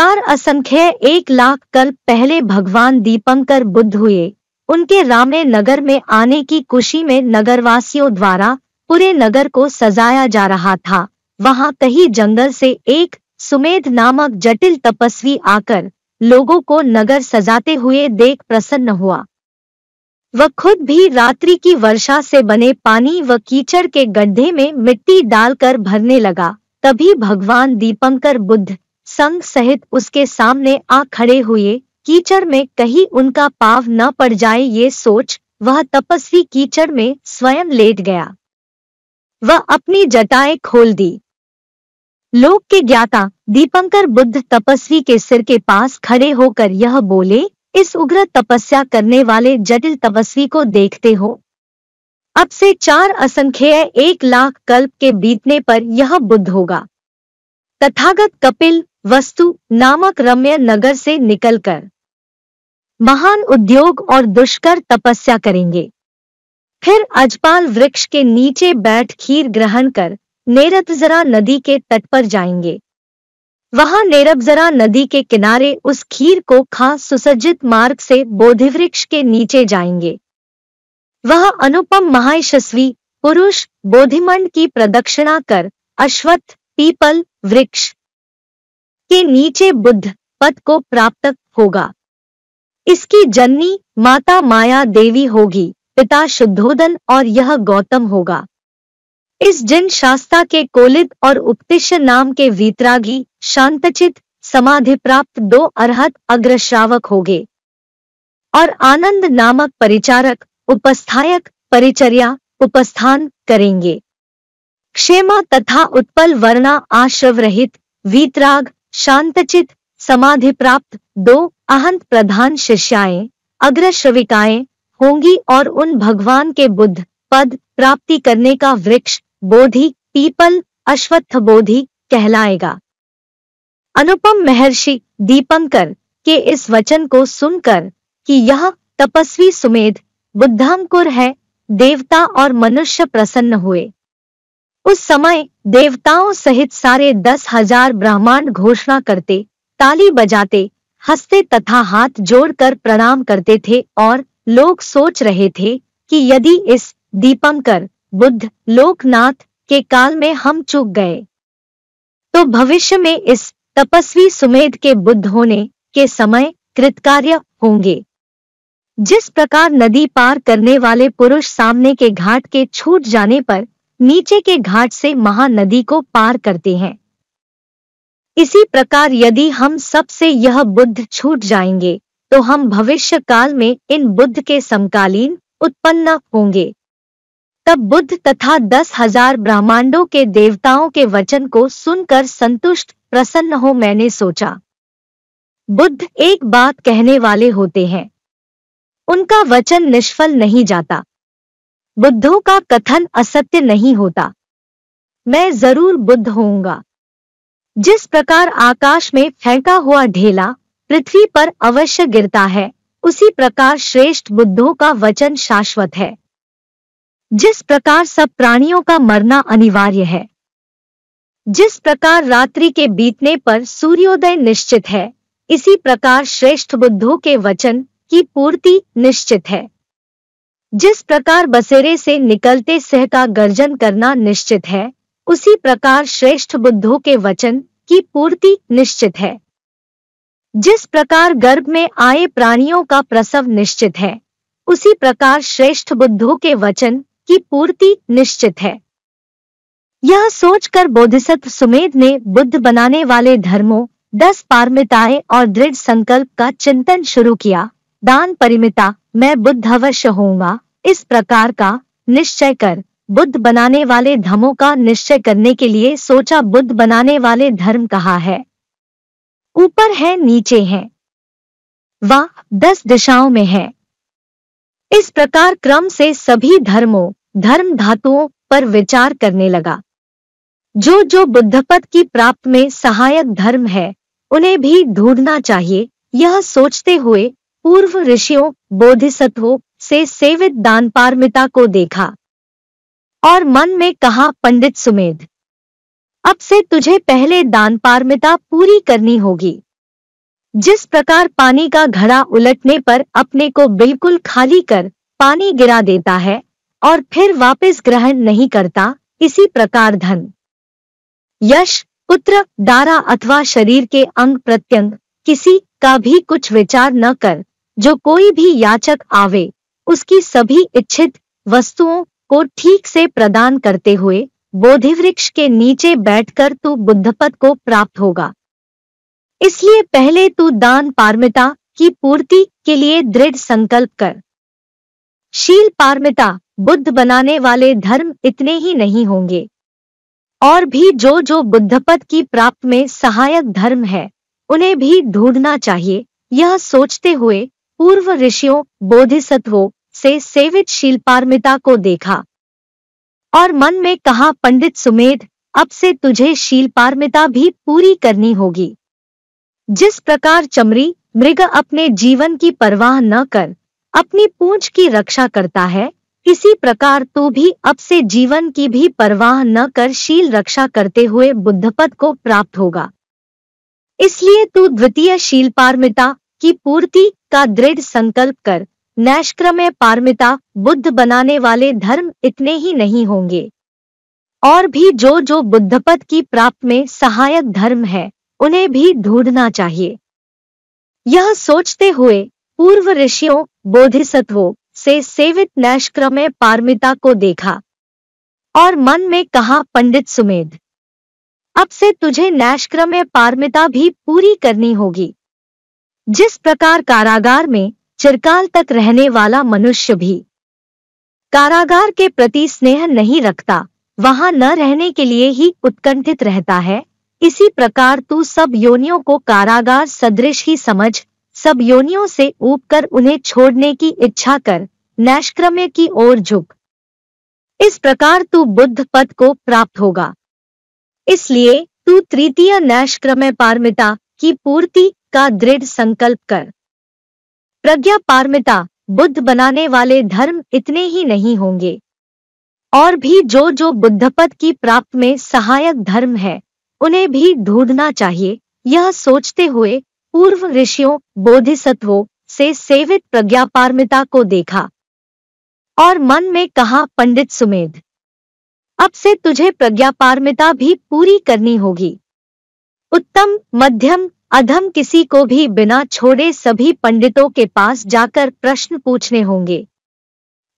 4 असंख्य 1 लाख कल्प पहले भगवान दीपंकर बुद्ध हुए। उनके रामे नगर में आने की खुशी में नगरवासियों द्वारा पूरे नगर को सजाया जा रहा था। वहां कहीं जंगल से एक सुमेध नामक जटिल तपस्वी आकर लोगों को नगर सजाते हुए देख प्रसन्न हुआ। वह खुद भी रात्रि की वर्षा से बने पानी व कीचड़ के गड्ढे में मिट्टी डालकर भरने लगा। तभी भगवान दीपंकर बुद्ध संघ सहित उसके सामने आ खड़े हुए। कीचड़ में कहीं उनका पाँव न पड़ जाए ये सोच वह तपस्वी कीचड़ में स्वयं लेट गया। वह अपनी जटाएं खोल दी। लोक के ज्ञाता दीपंकर बुद्ध तपस्वी के सिर के पास खड़े होकर यह बोले, इस उग्र तपस्या करने वाले जटिल तपस्वी को देखते हो। अब से 4 असंख्य 1 लाख कल्प के बीतने पर यह बुद्ध होगा। तथागत कपिल वस्तु नामक रम्य नगर से निकलकर महान उद्योग और दुष्कर तपस्या करेंगे। फिर अजपाल वृक्ष के नीचे बैठ खीर ग्रहण कर नेरबजरा नदी के तट पर जाएंगे। वहां नेरबजरा नदी के किनारे उस खीर को खा सुसज्जित मार्ग से बोधिवृक्ष के नीचे जाएंगे। वह अनुपम महायशस्वी पुरुष बोधिमंड की प्रदक्षिणा कर अश्वत्थ पीपल वृक्ष के नीचे बुद्ध पद को प्राप्त होगा। इसकी जननी माता माया देवी होगी, पिता शुद्धोदन और यह गौतम होगा। इस जिन शास्ता के कोलिद और उपतिष्य नाम के वीतरागी शांतचित समाधि प्राप्त 2 अरहत अग्रश्रावक होगे और आनंद नामक परिचारक उपस्थायक परिचर्या उपस्थान करेंगे। क्षेमा तथा उत्पल वर्णा आश्रव रहित वीतराग शांतचित समाधि प्राप्त 2 अहंत प्रधान शिष्याएं अग्रश्रविकाएं होंगी और उन भगवान के बुद्ध पद प्राप्ति करने का वृक्ष बोधि पीपल अश्वत्थ बोधि कहलाएगा। अनुपम महर्षि दीपंकर के इस वचन को सुनकर कि यह तपस्वी सुमेध बुद्धांकुर है, देवता और मनुष्य प्रसन्न हुए। उस समय देवताओं सहित सारे 10,000 ब्रह्मांड घोषणा करते, ताली बजाते, हंसते तथा हाथ जोड़कर प्रणाम करते थे और लोग सोच रहे थे कि यदि इस दीपंकर बुद्ध लोकनाथ के काल में हम चूक गए तो भविष्य में इस तपस्वी सुमेध के बुद्ध होने के समय कृतकार्य होंगे। जिस प्रकार नदी पार करने वाले पुरुष सामने के घाट के छूट जाने पर नीचे के घाट से महानदी को पार करते हैं, इसी प्रकार यदि हम सबसे यह बुद्ध छूट जाएंगे तो हम भविष्य काल में इन बुद्ध के समकालीन उत्पन्न होंगे। तब बुद्ध तथा 10,000 ब्रह्मांडों के देवताओं के वचन को सुनकर संतुष्ट प्रसन्न हो मैंने सोचा, बुद्ध एक बात कहने वाले होते हैं, उनका वचन निष्फल नहीं जाता। बुद्धों का कथन असत्य नहीं होता। मैं जरूर बुद्ध होऊंगा। जिस प्रकार आकाश में फेंका हुआ ढेला पृथ्वी पर अवश्य गिरता है, उसी प्रकार श्रेष्ठ बुद्धों का वचन शाश्वत है। जिस प्रकार सब प्राणियों का मरना अनिवार्य है, जिस प्रकार रात्रि के बीतने पर सूर्योदय निश्चित है, इसी प्रकार श्रेष्ठ बुद्धों के वचन की पूर्ति निश्चित है। जिस प्रकार बसेरे से निकलते सिंह का गर्जन करना निश्चित है, उसी प्रकार श्रेष्ठ बुद्धों के वचन की पूर्ति निश्चित है। जिस प्रकार गर्भ में आए प्राणियों का प्रसव निश्चित है, उसी प्रकार श्रेष्ठ बुद्धों के वचन की पूर्ति निश्चित है। यह सोचकर बोधिसत्व सुमेध ने बुद्ध बनाने वाले धर्मों 10 पारमिताएं और दृढ़ संकल्प का चिंतन शुरू किया। दान परिमिता मैं बुद्ध अवश्य होऊंगा, इस प्रकार का निश्चय कर बुद्ध बनाने वाले धर्मों का निश्चय करने के लिए सोचा। बुद्ध बनाने वाले धर्म कहाँ है? ऊपर है, नीचे है, व 10 दिशाओं में है। इस प्रकार क्रम से सभी धर्मों धर्म धातुओं पर विचार करने लगा। जो जो बुद्धपद की प्राप्त में सहायक धर्म है उन्हें भी ढूंढना चाहिए। यह सोचते हुए पूर्व ऋषियों बोधिसत्वों से सेवित दान पारमिता को देखा और मन में कहा, पंडित सुमेध, अब से तुझे पहले दान पारमिता पूरी करनी होगी। जिस प्रकार पानी का घड़ा उलटने पर अपने को बिल्कुल खाली कर पानी गिरा देता है और फिर वापस ग्रहण नहीं करता, इसी प्रकार धन, यश, पुत्र, दारा अथवा शरीर के अंग प्रत्यंग किसी का भी कुछ विचार न कर, जो कोई भी याचक आवे उसकी सभी इच्छित वस्तुओं को ठीक से प्रदान करते हुए बोधिवृक्ष के नीचे बैठकर तू बुद्धपद को प्राप्त होगा। इसलिए पहले तू दान पारमिता की पूर्ति के लिए दृढ़ संकल्प कर। शील पारमिता बुद्ध बनाने वाले धर्म इतने ही नहीं होंगे, और भी जो जो बुद्धपद की प्राप्त में सहायक धर्म है उन्हें भी ढूंढना चाहिए। यह सोचते हुए पूर्व ऋषियों बोधिसत्वों से सेवित शील पारमिता को देखा और मन में कहा, पंडित सुमेध, अब से तुझे शील पारमिता भी पूरी करनी होगी। जिस प्रकार चमड़ी मृग अपने जीवन की परवाह न कर अपनी पूंछ की रक्षा करता है, इसी प्रकार तू भी अब से जीवन की भी परवाह न कर शील रक्षा करते हुए बुद्धपद को प्राप्त होगा। इसलिए तू द्वितीय शील पारमिता की पूर्ति का दृढ़ संकल्प कर। नैष्क्रम्य पारमिता बुद्ध बनाने वाले धर्म इतने ही नहीं होंगे, और भी जो जो बुद्धपद की प्राप्त में सहायक धर्म है उन्हें भी ढूंढना चाहिए। यह सोचते हुए पूर्व ऋषियों बोधिसत्वों से सेवित नैष्क्रम्य पारमिता को देखा और मन में कहा, पंडित सुमेध, अब से तुझे नैष्क्रम्य पारमिता भी पूरी करनी होगी। जिस प्रकार कारागार में चिरकाल तक रहने वाला मनुष्य भी कारागार के प्रति स्नेह नहीं रखता, वहां न रहने के लिए ही उत्कंठित रहता है, इसी प्रकार तू सब योनियों को कारागार सदृश ही समझ सब योनियों से ऊबकर उन्हें छोड़ने की इच्छा कर नैष्क्रम्य की ओर झुक। इस प्रकार तू बुद्ध पद को प्राप्त होगा। इसलिए तू तृतीय नैष्क्रम्य पारमिता की पूर्ति का दृढ़ संकल्प कर। प्रज्ञा पारमिता बुद्ध बनाने वाले धर्म इतने ही नहीं होंगे, और भी जो जो बुद्धपद की प्राप्त में सहायक धर्म है उन्हें भी ढूंढना चाहिए। यह सोचते हुए पूर्व ऋषियों बोधिसत्वों से सेवित प्रज्ञा पारमिता को देखा और मन में कहा, पंडित सुमेध, अब से तुझे प्रज्ञा पारमिता भी पूरी करनी होगी। उत्तम, मध्यम, अधम किसी को भी बिना छोड़े सभी पंडितों के पास जाकर प्रश्न पूछने होंगे।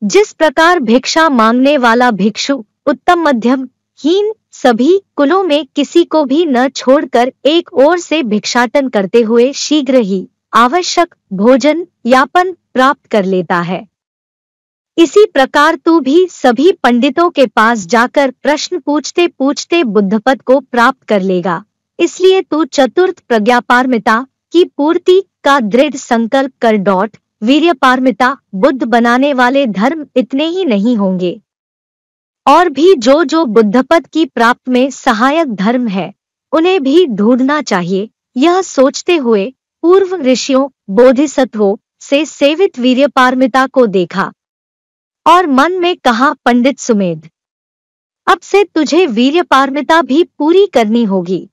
जिस प्रकार भिक्षा मांगने वाला भिक्षु उत्तम, मध्यम, हीन सभी कुलों में किसी को भी न छोड़कर एक ओर से भिक्षाटन करते हुए शीघ्र ही आवश्यक भोजन यापन प्राप्त कर लेता है, इसी प्रकार तू भी सभी पंडितों के पास जाकर प्रश्न पूछते पूछते बुद्धपद को प्राप्त कर लेगा। इसलिए तू चतुर्थ प्रज्ञा पारमिता की पूर्ति का दृढ़ संकल्प कर। वीर्य पारमिता बुद्ध बनाने वाले धर्म इतने ही नहीं होंगे, और भी जो जो बुद्धपद की प्राप्त में सहायक धर्म है उन्हें भी ढूंढना चाहिए। यह सोचते हुए पूर्व ऋषियों बोधिसत्वों से सेवित वीर्य पारमिता को देखा और मन में कहा, पंडित सुमेध, अब से तुझे वीर्य पारमिता भी पूरी करनी होगी।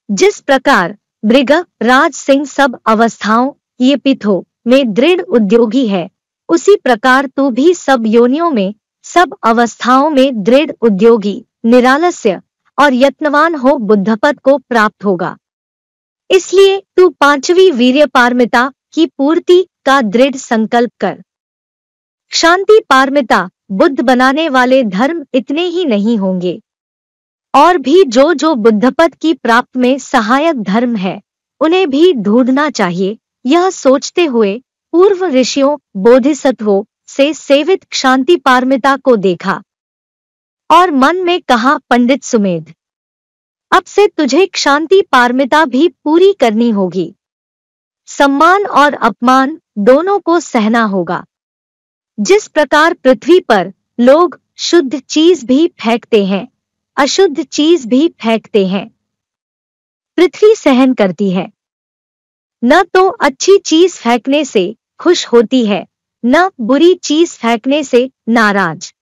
जिस प्रकार मृग राज सिंह सब अवस्थाओं ये पिथो में दृढ़ उद्योगी है, उसी प्रकार तू भी सब योनियों में सब अवस्थाओं में दृढ़ उद्योगी, निरालस्य और यत्नवान हो बुद्धपद को प्राप्त होगा। इसलिए तू पांचवी वीर्य पारमिता की पूर्ति का दृढ़ संकल्प कर। शांति पारमिता बुद्ध बनाने वाले धर्म इतने ही नहीं होंगे, और भी जो जो बुद्धपद की प्राप्त में सहायक धर्म है उन्हें भी ढूंढना चाहिए। यह सोचते हुए पूर्व ऋषियों बोधिसत्वों से सेवित शांति पारमिता को देखा और मन में कहा, पंडित सुमेध, अब से तुझे शांति पारमिता भी पूरी करनी होगी। सम्मान और अपमान दोनों को सहना होगा। जिस प्रकार पृथ्वी पर लोग शुद्ध चीज भी फेंकते हैं, अशुद्ध चीज भी फेंकते हैं, पृथ्वी सहन करती है। न तो अच्छी चीज फेंकने से खुश होती है, न बुरी चीज फेंकने से नाराज।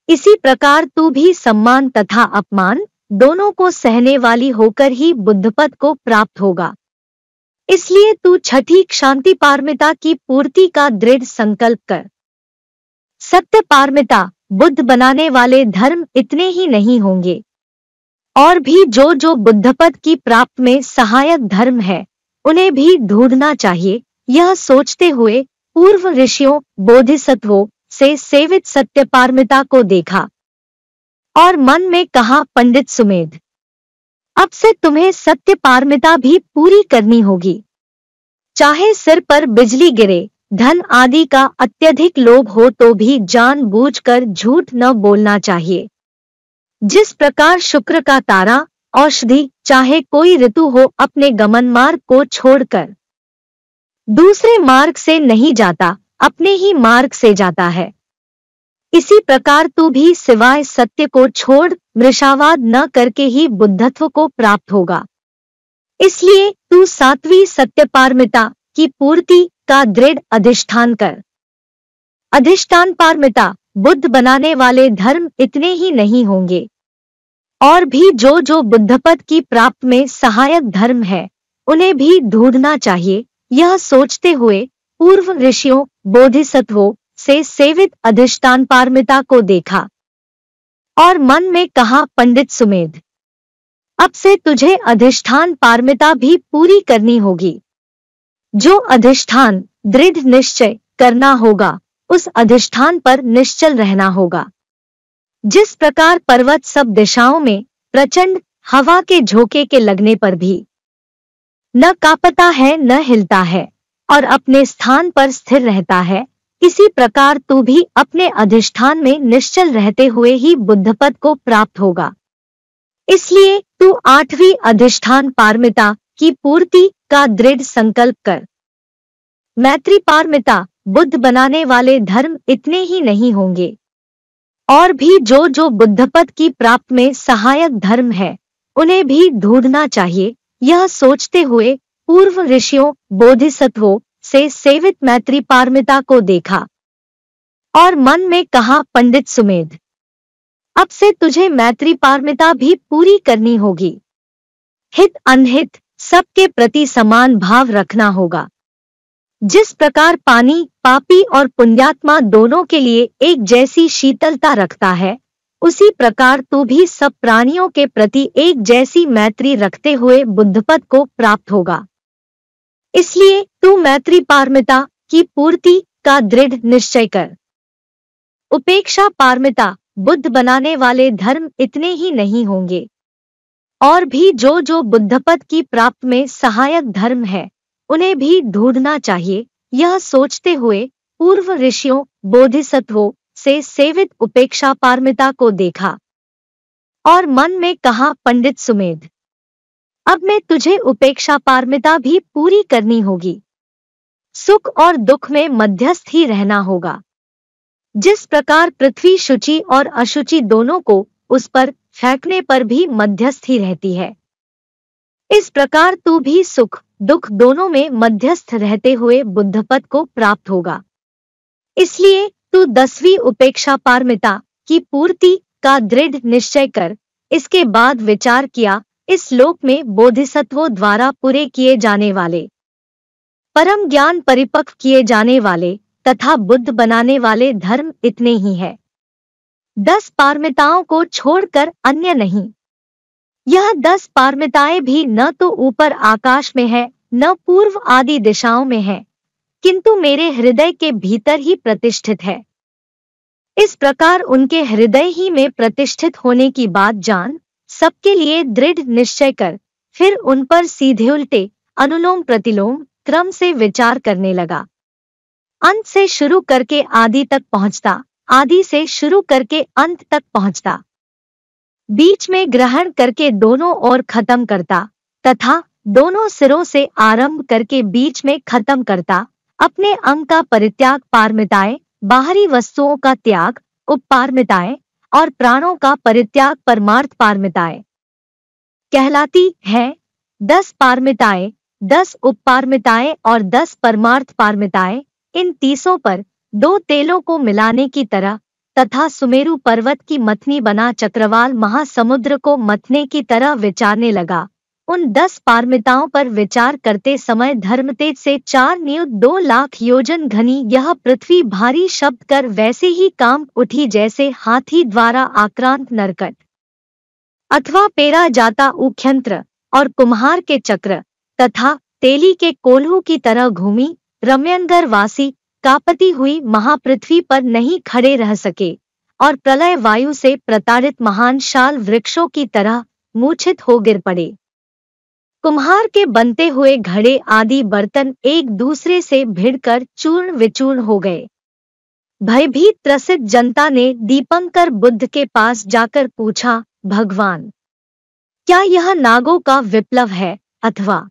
इसी प्रकार तू भी सम्मान तथा अपमान दोनों को सहने वाली होकर ही बुद्धपद को प्राप्त होगा। इसलिए तू छठी शांति पारमिता की पूर्ति का दृढ़ संकल्प कर। सत्य पारमिता बुद्ध बनाने वाले धर्म इतने ही नहीं होंगे, और भी जो जो बुद्धपद की प्राप्त में सहायक धर्म है उन्हें भी ढूंढना चाहिए। यह सोचते हुए पूर्व ऋषियों बोधिसत्वों से सेवित सत्य पारमिता को देखा और मन में कहा, पंडित सुमेध, अब से तुम्हें सत्य पारमिता भी पूरी करनी होगी। चाहे सिर पर बिजली गिरे, धन आदि का अत्यधिक लोभ हो तो भी जानबूझकर झूठ न बोलना चाहिए। जिस प्रकार शुक्र का तारा औषधि चाहे कोई ऋतु हो अपने गमन मार्ग को छोड़कर दूसरे मार्ग से नहीं जाता, अपने ही मार्ग से जाता है, इसी प्रकार तू भी सिवाय सत्य को छोड़ मृषावाद न करके ही बुद्धत्व को प्राप्त होगा। इसलिए तू सात्वी सत्य पारमिता की पूर्ति का दृढ़ अधिष्ठान कर। अधिष्ठान पारमिता बुद्ध बनाने वाले धर्म इतने ही नहीं होंगे, और भी जो जो बुद्धपद की प्राप्त में सहायक धर्म है उन्हें भी ढूंढना चाहिए। यह सोचते हुए पूर्व ऋषियों बोधिसत्वों से सेवित अधिष्ठान पारमिता को देखा और मन में कहा, पंडित सुमेध, अब से तुझे अधिष्ठान पारमिता भी पूरी करनी होगी। जो अधिष्ठान दृढ़ निश्चय करना होगा उस अधिष्ठान पर निश्चल रहना होगा। जिस प्रकार पर्वत सब दिशाओं में प्रचंड हवा के झोंके के लगने पर भी न कांपता है न हिलता है और अपने स्थान पर स्थिर रहता है, इसी प्रकार तू भी अपने अधिष्ठान में निश्चल रहते हुए ही बुद्धपद को प्राप्त होगा। इसलिए तू आठवीं अधिष्ठान पारमिता की पूर्ति का दृढ़ संकल्प कर। मैत्री पारमिता बुद्ध बनाने वाले धर्म इतने ही नहीं होंगे, और भी जो जो बुद्धपद की प्राप्त में सहायक धर्म है उन्हें भी ढूंढना चाहिए। यह सोचते हुए पूर्व ऋषियों बोधिसत्वों से सेवित मैत्री पारमिता को देखा और मन में कहा, पंडित सुमेध, अब से तुझे मैत्री पारमिता भी पूरी करनी होगी। हित अनहित सबके प्रति समान भाव रखना होगा। जिस प्रकार पानी पापी और पुण्यात्मा दोनों के लिए एक जैसी शीतलता रखता है, उसी प्रकार तू भी सब प्राणियों के प्रति एक जैसी मैत्री रखते हुए बुद्धपद को प्राप्त होगा। इसलिए तू मैत्री पारमिता की पूर्ति का दृढ़ निश्चय कर। उपेक्षा पारमिता बुद्ध बनाने वाले धर्म इतने ही नहीं होंगे, और भी जो जो बुद्धपद की प्राप्त में सहायक धर्म है उन्हें भी ढूंढना चाहिए। यह सोचते हुए पूर्व ऋषियों बोधिसत्वों से सेवित उपेक्षा पारमिता को देखा और मन में कहा, पंडित सुमेध, अब मैं तुझे उपेक्षा पारमिता भी पूरी करनी होगी। सुख और दुख में मध्यस्थ ही रहना होगा। जिस प्रकार पृथ्वी शुचि और अशुचि दोनों को उस पर फेंकने पर भी मध्यस्थ ही रहती है, इस प्रकार तू भी सुख दुख दोनों में मध्यस्थ रहते हुए बुद्धपद को प्राप्त होगा। इसलिए तू 10वीं उपेक्षा पारमिता की पूर्ति का दृढ़ निश्चय कर। इसके बाद विचार किया, इस लोक में बोधिसत्वों द्वारा पूरे किए जाने वाले परम ज्ञान परिपक्व किए जाने वाले तथा बुद्ध बनाने वाले धर्म इतने ही है। 10 पारमिताओं को छोड़कर अन्य नहीं। यह 10 पारमिताएं भी न तो ऊपर आकाश में है न पूर्व आदि दिशाओं में है, किंतु मेरे हृदय के भीतर ही प्रतिष्ठित है। इस प्रकार उनके हृदय ही में प्रतिष्ठित होने की बात जान, सबके लिए दृढ़ निश्चय कर। फिर उन पर सीधे उल्टे अनुलोम प्रतिलोम क्रम से विचार करने लगा। अंत से शुरू करके आदि तक पहुंचता, आदि से शुरू करके अंत तक पहुंचता, बीच में ग्रहण करके दोनों ओर खत्म करता तथा दोनों सिरों से आरंभ करके बीच में खत्म करता। अपने अंग का परित्याग पारमिताएं, बाहरी वस्तुओं का त्याग उपपारमिताएं और प्राणों का परित्याग परमार्थ पारमिताएं कहलाती है। 10 पारमिताएं, 10 उपपारमिताएं और 10 परमार्थ पारमिताएं, इन 30 पर 2 तेलों को मिलाने की तरह तथा सुमेरु पर्वत की मथनी बना चक्रवाल महासमुद्र को मथने की तरह विचारने लगा। उन 10 पारमिताओं पर विचार करते समय धर्मतेज से 4 नियुत 2 लाख योजन घनी यह पृथ्वी भारी शब्द कर वैसे ही कांप उठी जैसे हाथी द्वारा आक्रांत नरकट अथवा पेरा जाता उख्यंत्र और कुम्हार के चक्र तथा तेली के कोल्हू की तरह घूमी रम्यनगर वासी कांपती हुई महापृथ्वी पर नहीं खड़े रह सके और प्रलय वायु से प्रताड़ित महान शाल वृक्षों की तरह मूर्छित हो गिर पड़े। कुम्हार के बनते हुए घड़े आदि बर्तन एक दूसरे से भिड़कर चूर्ण विचूर्ण हो गए। भयभीत त्रसित जनता ने दीपंकर बुद्ध के पास जाकर पूछा, भगवान, क्या यह नागों का विप्लव है अथवा